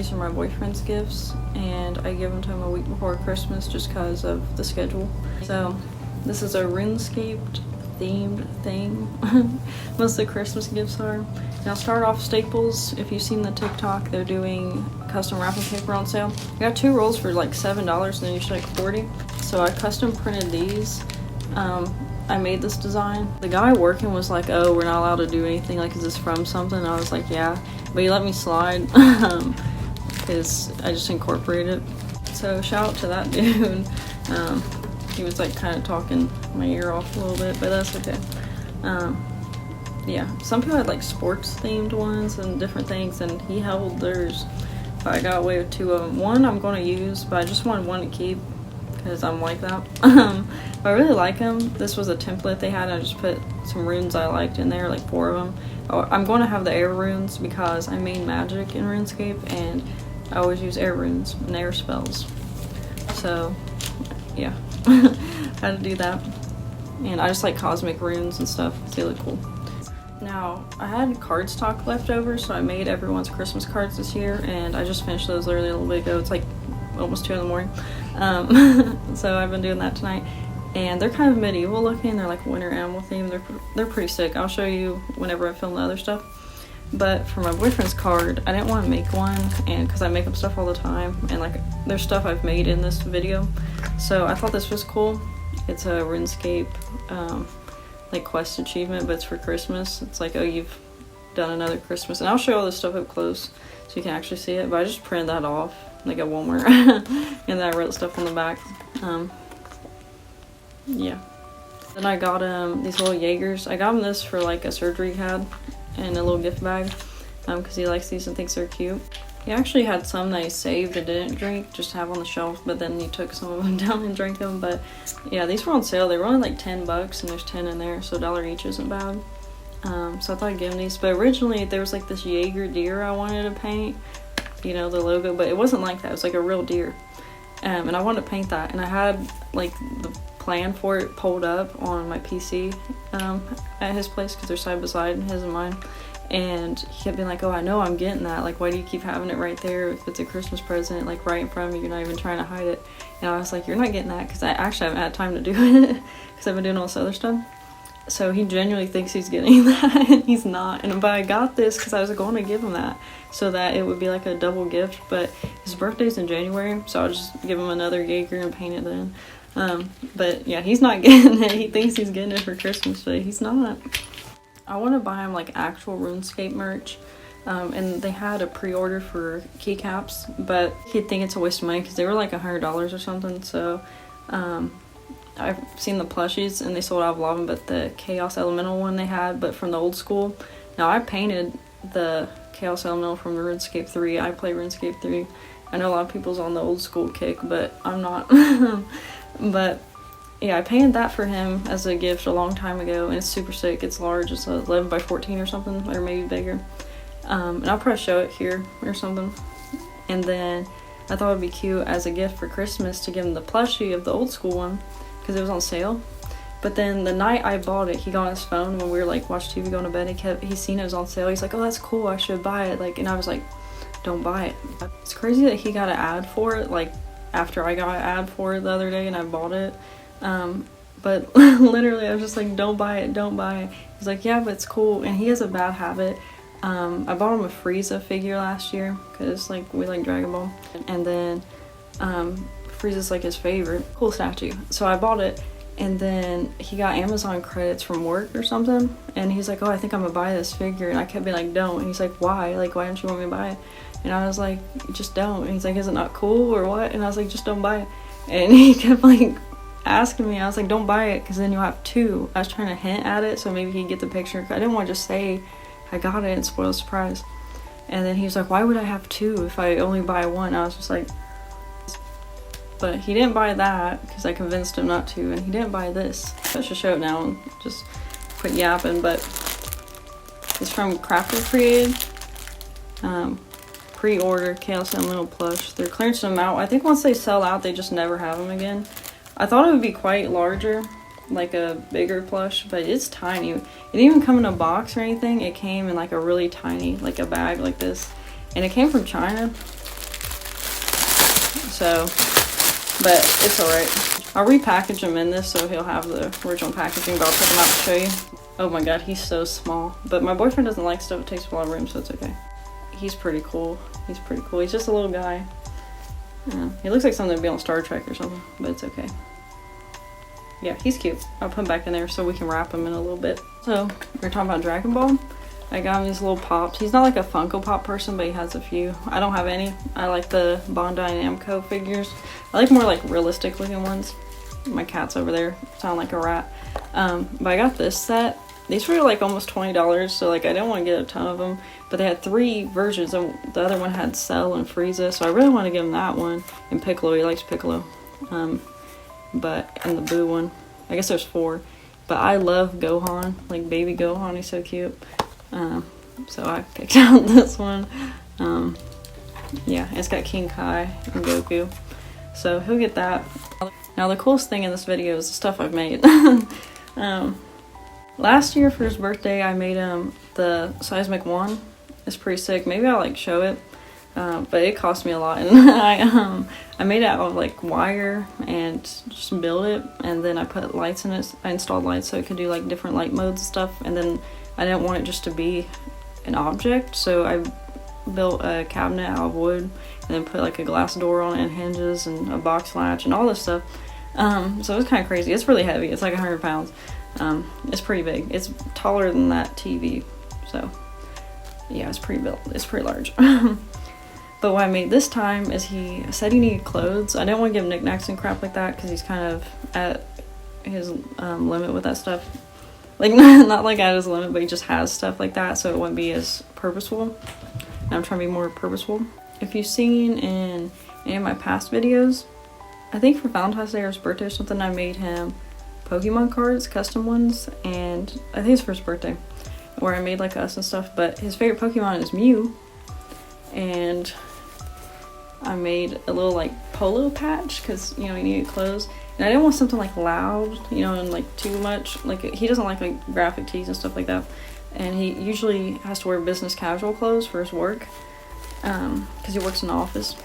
these are my boyfriend's gifts, and I give them to him a week before Christmas just because of the schedule. So this is a RuneScape themed thing. Most of the Christmas gifts are. Now start off Staples. If you've seen the TikTok, they're doing custom wrapping paper on sale. I got 2 rolls for like $7 and then usually like 40. So I custom printed these. I made this design. The guy working was like, oh, we're not allowed to do anything, like, is this from something? And I was like, yeah, but he let me slide because I just incorporated it. So shout out to that dude. He was like kind of talking my ear off a little bit, but that's okay. Yeah, some people had like sports themed ones and different things, and he held theirs, but I got away with 2 of them. One I'm going to use, but I just wanted one to keep because I'm like that. But I really like them. This was a template they had. I just put some runes I liked in there, like 4 of them. I'm going to have the air runes because I main magic in RuneScape, and I always use air runes and air spells. So yeah, had to do that. And I just like cosmic runes and stuff. They look cool. Now, I had cardstock left over, so I made everyone's Christmas cards this year, and I just finished those literally a little bit ago. It's like almost 2 in the morning. So I've been doing that tonight. And they're kind of medieval looking. They're like winter animal themed. They're pretty sick. I'll show you whenever I film the other stuff. But for my boyfriend's card, I didn't want to make one, and because I make up stuff all the time, and like there's stuff I've made in this video. So I thought this was cool. It's a RuneScape like quest achievement, but it's for Christmas. It's like, oh, you've done another Christmas. And I'll show all this stuff up close so you can actually see it. But I just printed that off like at Walmart. And then I wrote stuff on the back. Yeah. Then I got these little Jaegers. I got him this for like a surgery he had in a little gift bag because he likes these and thinks they're cute. He actually had some that he saved and didn't drink, just have on the shelf, but then he took some of them down and drank them. But yeah, these were on sale. They were only like $10 and there's 10 in there, so $1 each isn't bad. So I thought I'd give him these. But originally there was like this Jaeger deer I wanted to paint, you know, the logo, but it wasn't like that. It was like a real deer. And I wanted to paint that, and I had like the plan for it pulled up on my PC at his place because they're side by side, his and mine. And he kept being like, oh, I know I'm getting that. Like, why do you keep having it right there if it's a Christmas present, like right in front of you, you're not even trying to hide it? And I was like, you're not getting that, because I actually haven't had time to do it because I've been doing all this other stuff. So he genuinely thinks he's getting that, and he's not. But I got this because I was going to give him that so that it would be like a double gift. But his birthday's in January, so I'll just give him another Jaeger and paint it then. But yeah, he's not getting it. He thinks he's getting it for Christmas, but he's not. I want to buy him like actual RuneScape merch, and they had a pre-order for keycaps, but he'd think it's a waste of money because they were like $100 or something. So I've seen the plushies and they sold out of a lot of them, but the Chaos Elemental one they had, but from the old school. Now I painted the Chaos Elemental from the RuneScape 3. I play RuneScape 3. I know a lot of people's on the old school kick, but I'm not. But yeah, I painted that for him as a gift a long time ago, and it's super sick. It's large. It's 11 by 14 or something, or maybe bigger. And I'll probably show it here or something. And then I thought it'd be cute as a gift for Christmas to give him the plushie of the old school one because it was on sale. But then the night I bought it, he got on his phone when we were like watching TV going to bed. He's seen it was on sale. He's like, oh, that's cool. I should buy it. Like, and I was like, don't buy it. It's crazy that he got an ad for it, like after I got an ad for it the other day and I bought it. But literally I was just like, don't buy it, don't buy it. He's like, yeah, but it's cool. And he has a bad habit. I bought him a Frieza figure last year because like we like Dragon Ball, and then Frieza's like his favorite. Cool statue. So I bought it, and then he got Amazon credits from work or something, and he's like, oh, I think I'm gonna buy this figure. And I kept being like, don't. And he's like, why? Like, why don't you want me to buy it? And I was like, just don't. And he's like, is it not cool or what? And I was like, just don't buy it. And he kept like asking me. I was like, don't buy it because then you'll have 2. I was trying to hint at it so maybe he'd get the picture. I didn't want to just say I got it and spoil the surprise. And then he was like, why would I have 2 if I only buy 1? I was just like, but he didn't buy that because I convinced him not to, and he didn't buy this. I should show it now and just quit yapping. But it's from Crafter Created. Pre-order Chaos Elemental plush. They're clearancing them out. I think once they sell out, they just never have them again. I thought it would be quite larger, like a bigger plush, but it's tiny. It didn't even come in a box or anything. It came in like a really tiny, like a bag like this. And it came from China. so, but it's alright. I'll repackage him in this so he'll have the original packaging, but I'll take him out to show you. Oh my god, he's so small. But my boyfriend doesn't like stuff that takes up a lot of room, so it's okay. He's pretty cool. He's pretty cool. He's just a little guy. Yeah, he looks like something to be on Star Trek or something, but it's okay. Yeah, he's cute. I'll put him back in there so we can wrap him in a little bit. So, we're talking about Dragon Ball. I got him these little pops. He's not like a Funko Pop person, but he has a few. I don't have any. I like the Bandai Namco figures. I like more like realistic looking ones. My cat's over there. Sound like a rat. But I got this set. These were like almost $20, so like I didn't want to get a ton of them. But they had 3 versions, and the other one had Cell and Frieza, so I really want to give him that one. And Piccolo, he likes Piccolo. And the Boo one. I guess there's 4. But I love Gohan, like baby Gohan, he's so cute. So I picked out this one. Yeah, it's got King Kai and Goku. So he'll get that. Now the coolest thing in this video is the stuff I've made. Last year for his birthday I made him the Seismic 1. It's pretty sick. Maybe I'll like show it. But it cost me a lot, and I made it out of like wire and just built it, and then I put lights in it. I installed lights so it could do like different light modes and stuff, and then I didn't want it just to be an object, so I built a cabinet out of wood and then put like a glass door on it and hinges and a box latch and all this stuff. So it was kind of crazy. It's really heavy. It's like 100 pounds. It's pretty big. It's taller than that TV, so yeah, it's pretty built. It's pretty large. But what I made this time is he said he needed clothes. I didn't want to give him knickknacks and crap like that because he's kind of at his limit with that stuff. Like, not like at his limit, but he just has stuff like that, so it wouldn't be as purposeful. And I'm trying to be more purposeful. If you've seen in any of my past videos, I think for Valentine's Day or his birthday or something, I made him Pokemon cards, custom ones, and I think it's for his birthday, where I made like us and stuff, but his favorite Pokemon is Mew, and I made a little like polo patch because, you know, he needed clothes, and I didn't want something like loud, you know, and like too much. Like, he doesn't like graphic tees and stuff like that, and he usually has to wear business casual clothes for his work because he works in the office.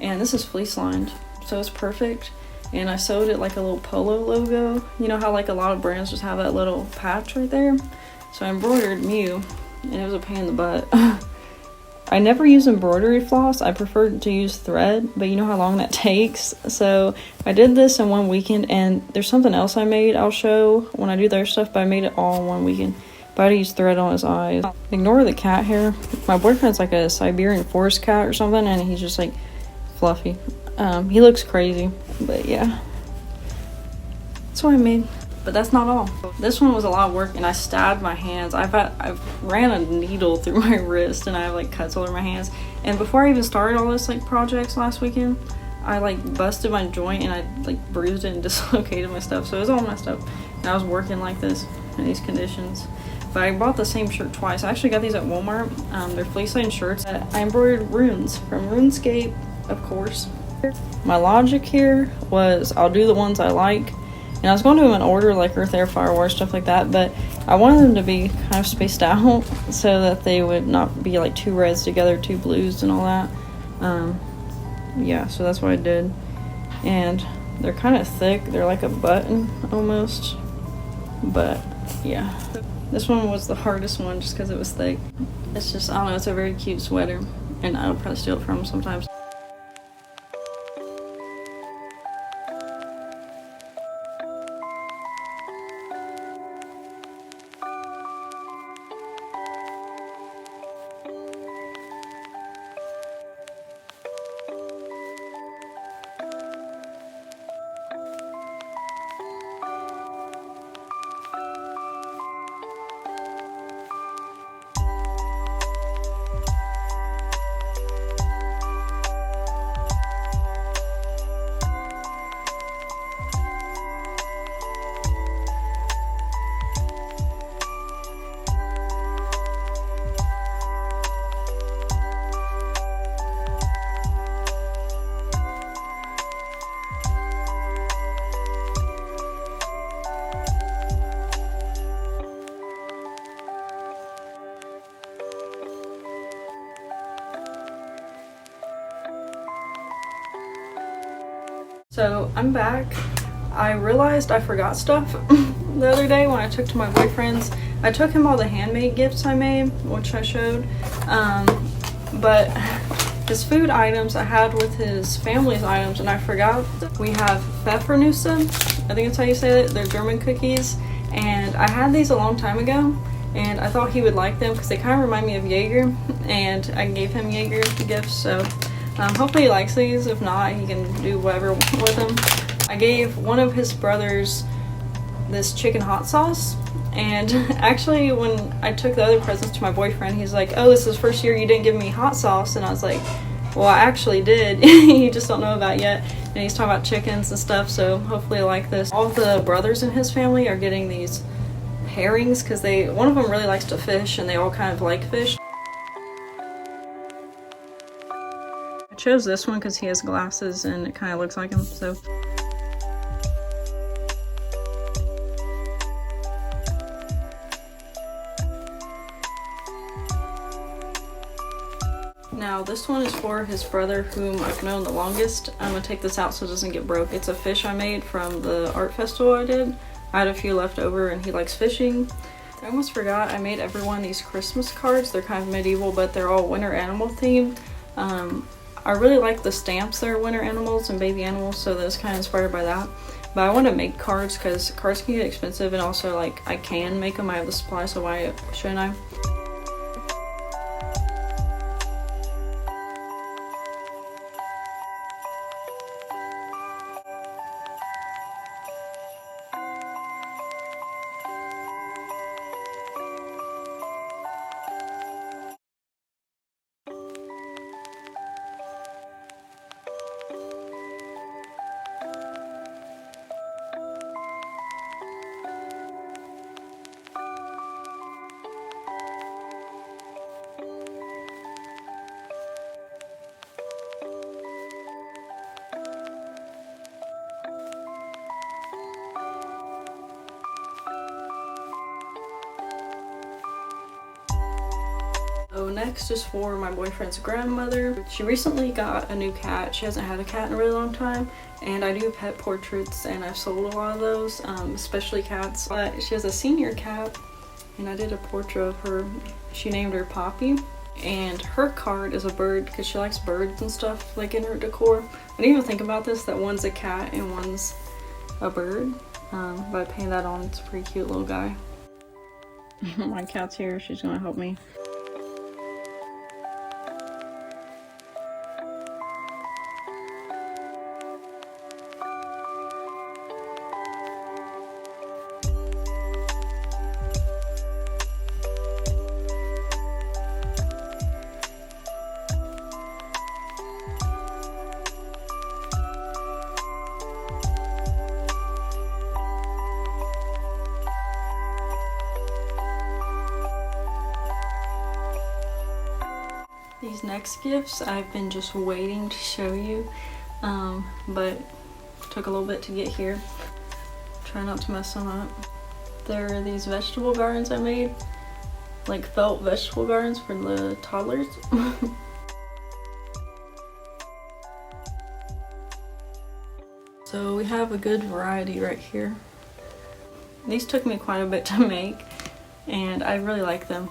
And this is fleece lined, so it's perfect. And I sewed it like a little polo logo. You know how like a lot of brands just have that little patch right there? So I embroidered Mew, and it was a pain in the butt. I never use embroidery floss. I prefer to use thread, but you know how long that takes. So I did this in one weekend, and there's something else I made I'll show when I do their stuff, but I made it all in one weekend. But I had to use thread on his eyes. Ignore the cat hair. My boyfriend's like a Siberian forest cat or something, and he's just like fluffy. He looks crazy, but yeah. That's what I made. But that's not all. This one was a lot of work, and I stabbed my hands. I've ran a needle through my wrist, and I have like cuts all over my hands. And before I even started all this like projects last weekend, I like busted my joint, and I like bruised it and dislocated my stuff. So it was all messed up. And I was working like this in these conditions. But I bought the same shirt twice. I actually got these at Walmart. They're fleece lined shirts. I embroidered runes from RuneScape, of course. My logic here was I'll do the ones I like. And I was going to do them in order, like Earth, Air, Fire, Water, stuff like that, but I wanted them to be kind of spaced out so that they would not be like 2 reds together, 2 blues and all that. Yeah, so that's what I did. And they're kind of thick. They're like a button almost. But yeah, this one was the hardest one just because it was thick. It's just, I don't know, it's a very cute sweater, and I'll probably steal it from them sometimes. So I'm back. I realized I forgot stuff the other day when I took to my boyfriend's. I took him all the handmade gifts I made, which I showed. But his food items I had with his family's items, and I forgot. We have Pfeffernusse, I think that's how you say it. They're German cookies, and I had these a long time ago, and I thought he would like them because they kind of remind me of Jaeger, and I gave him Jaeger gifts, so hopefully he likes these. If not, he can do whatever with them. I gave one of his brothers this chicken hot sauce, and actually when I took the other presents to my boyfriend, he's like, oh, this is the first year you didn't give me hot sauce, and I was like, well, I actually did. You just don't know about yet. And he's talking about chickens and stuff, so hopefully I like this. All the brothers in his family are getting these herrings because one of them really likes to fish, and they all kind of like fish. I chose this one because he has glasses and it kind of looks like him, so. Now this one is for his brother whom I've known the longest. I'm gonna take this out so it doesn't get broke. It's a fish I made from the art festival I did. I had a few left over and he likes fishing. I almost forgot, I made everyone these Christmas cards. They're kind of medieval, but they're all winter animal themed. I really like the stamps that are winter animals and baby animals, so that's kind of inspired by that. But I want to make cards because cards can get expensive, and also like I can make them. I have the supply, so why shouldn't I? So next is for my boyfriend's grandmother. She recently got a new cat. She hasn't had a cat in a really long time, and I do pet portraits and I've sold a lot of those, especially cats. But she has a senior cat, and I did a portrait of her. She named her Poppy, and her card is a bird because she likes birds and stuff like in her decor. I didn't even think about this, that one's a cat and one's a bird. But I painted that on. It's a pretty cute little guy. My cat's here. She's gonna help me. These next gifts I've been just waiting to show you, but took a little bit to get here. Try not to mess them up. There are these vegetable gardens I made, like felt vegetable gardens for the toddlers. So we have a good variety right here. These took me quite a bit to make, and I really like them.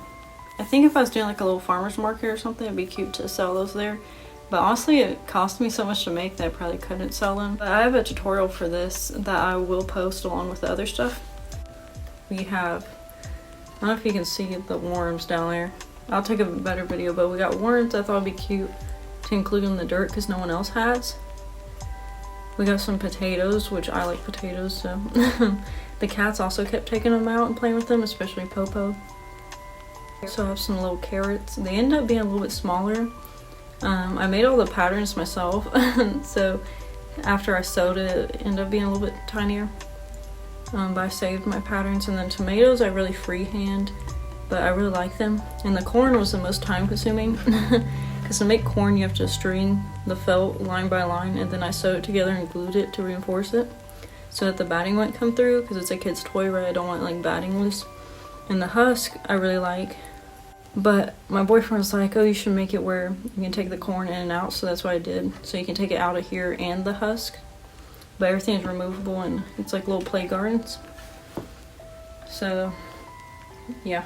I think if I was doing like a little farmer's market or something, it'd be cute to sell those there. But honestly, it cost me so much to make that I probably couldn't sell them. But I have a tutorial for this that I will post along with the other stuff. We have, I don't know if you can see the worms down there. I'll take a better video, but we got worms I thought would be cute to include in the dirt because no one else has. We got some potatoes, which I like potatoes, so. The cats also kept taking them out and playing with them, especially Popo. So I have some little carrots. They end up being a little bit smaller. I made all the patterns myself, so after I sewed it, it ended up being a little bit tinier. But I saved my patterns. And then tomatoes I really freehand, but I really like them. And the corn was the most time consuming because to make corn you have to string the felt line by line, and then I sewed it together and glued it to reinforce it so that the batting wouldn't come through because it's a kid's toy, right? I don't want like batting loose. And the husk I really like, but my boyfriend was like, oh, you should make it where you can take the corn in and out, so that's what I did. So you can take it out of here and the husk. but everything's removable and it's like little play gardens. So yeah,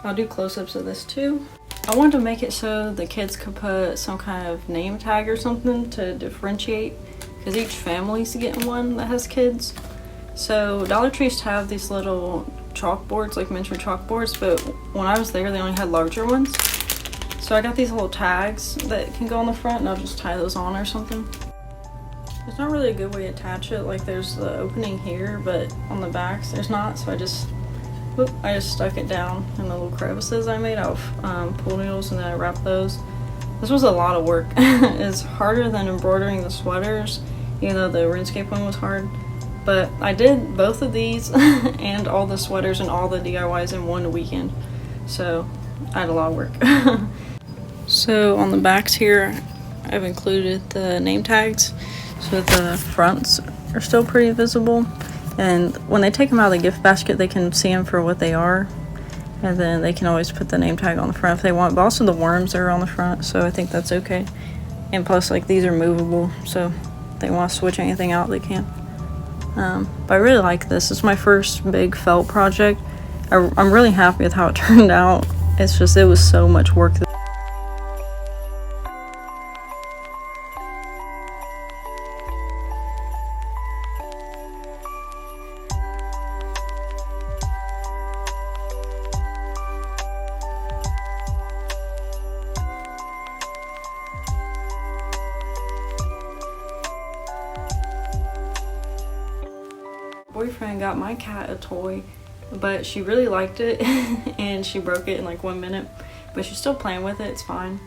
I'll do close-ups of this too. I wanted to make it so the kids could put some kind of name tag or something to differentiate, because each family's getting one that has kids. So Dollar Tree used to have these little chalkboards, like miniature chalkboards, but when I was there they only had larger ones. So I got these little tags that can go on the front, and I'll just tie those on or something. There's not really a good way to attach it. Like there's the opening here, but on the backs there's not, so I just stuck it down in the little crevices I made out of pool noodles, and then I wrapped those. This was a lot of work. It's harder than embroidering the sweaters, even though the RuneScape one was hard. But I did both of these and all the sweaters and all the DIYs in one weekend. So I had a lot of work. So on the backs here, I've included the name tags, so the fronts are still pretty visible. And when they take them out of the gift basket, they can see them for what they are. And then they can always put the name tag on the front if they want. But also the worms are on the front, so I think that's okay. And plus, like, these are movable, so if they want to switch anything out, they can. But I really like this. It's my first big felt project. I'm really happy with how it turned out. It's just, it was so much work. Boyfriend got my cat a toy, but she really liked it and she broke it in like 1 minute, but she's still playing with it. It's fine.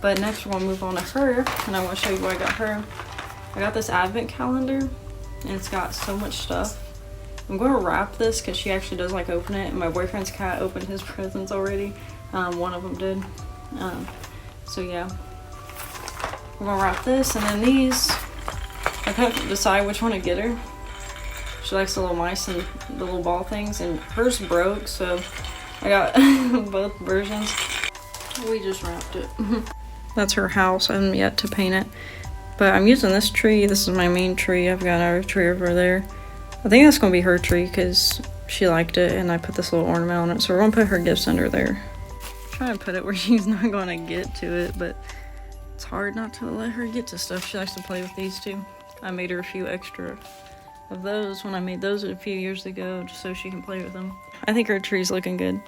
But next we're gonna move on to her, and I want to show you what I got her. I got this advent calendar, and it's got so much stuff. I'm going to wrap this because she actually does like open it, and my boyfriend's cat opened his presents already. One of them did. So yeah, we're gonna wrap this, and then these, I couldn't decide which one to get her. She likes the little mice and the little ball things, and hers broke, so I got both versions. We just wrapped it. That's her house. I haven't yet to paint it, but I'm using this tree. This is my main tree. I've got another tree over there. I think that's gonna be her tree because she liked it, and I put this little ornament on it. So we're gonna put her gifts under there. I'm trying to put it where she's not gonna get to it, but it's hard not to let her get to stuff. She likes to play with these too. I made her a few extra of those when I made those a few years ago, just so she can play with them. I think her tree's looking good.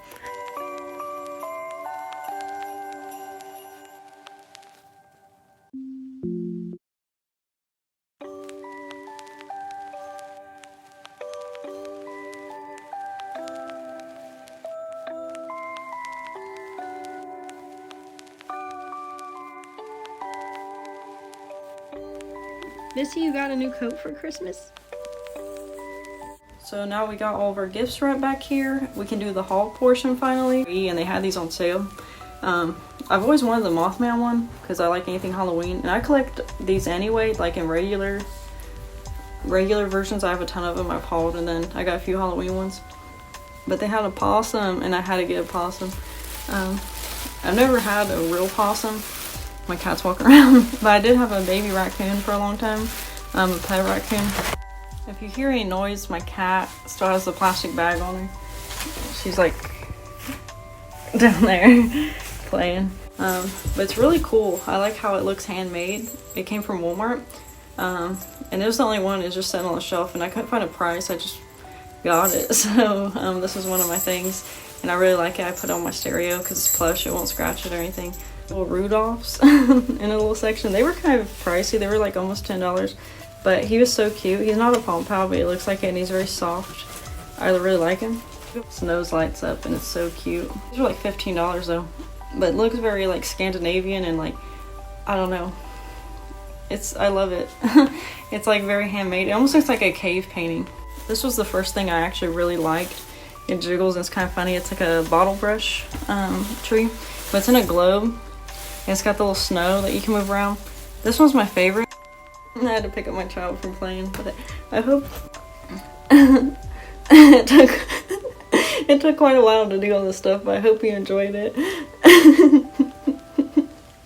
Missy, you got a new coat for Christmas? So now we got all of our gifts right back here. We can do the haul portion finally. And they had these on sale. I've always wanted the Mothman one because I like anything Halloween. And I collect these anyway, like in regular versions. I have a ton of them I've hauled, and then I got a few Halloween ones. But they had a possum, and I had to get a possum. I've never had a real possum. My cat's walking around. But I did have a baby raccoon for a long time. A pet raccoon. If you hear any noise, my cat still has the plastic bag on her. She's like down there playing. But it's really cool. I like how it looks handmade. It came from Walmart. And it was the only one. It was just sitting on the shelf, and I couldn't find a price. I just got it. So this is one of my things, and I really like it. I put it on my stereo because it's plush. It won't scratch it or anything. Little Rudolphs in a little section. They were kind of pricey. They were like almost $10. But he was so cute. He's not a Palm Pal, but he looks like it, and he's very soft. I really like him. His nose lights up, and it's so cute. These are like $15 though. But it looks very like Scandinavian, and like, I don't know. I love it. It's like very handmade. It almost looks like a cave painting. This was the first thing I actually really liked. It jiggles, and it's kind of funny. It's like a bottle brush tree, but it's in a globe. And it's got the little snow that you can move around. This one's my favorite. I had to pick up my child from playing, but I hope it took quite a while to do all this stuff, but I hope you enjoyed it.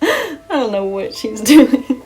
I don't know what she's doing.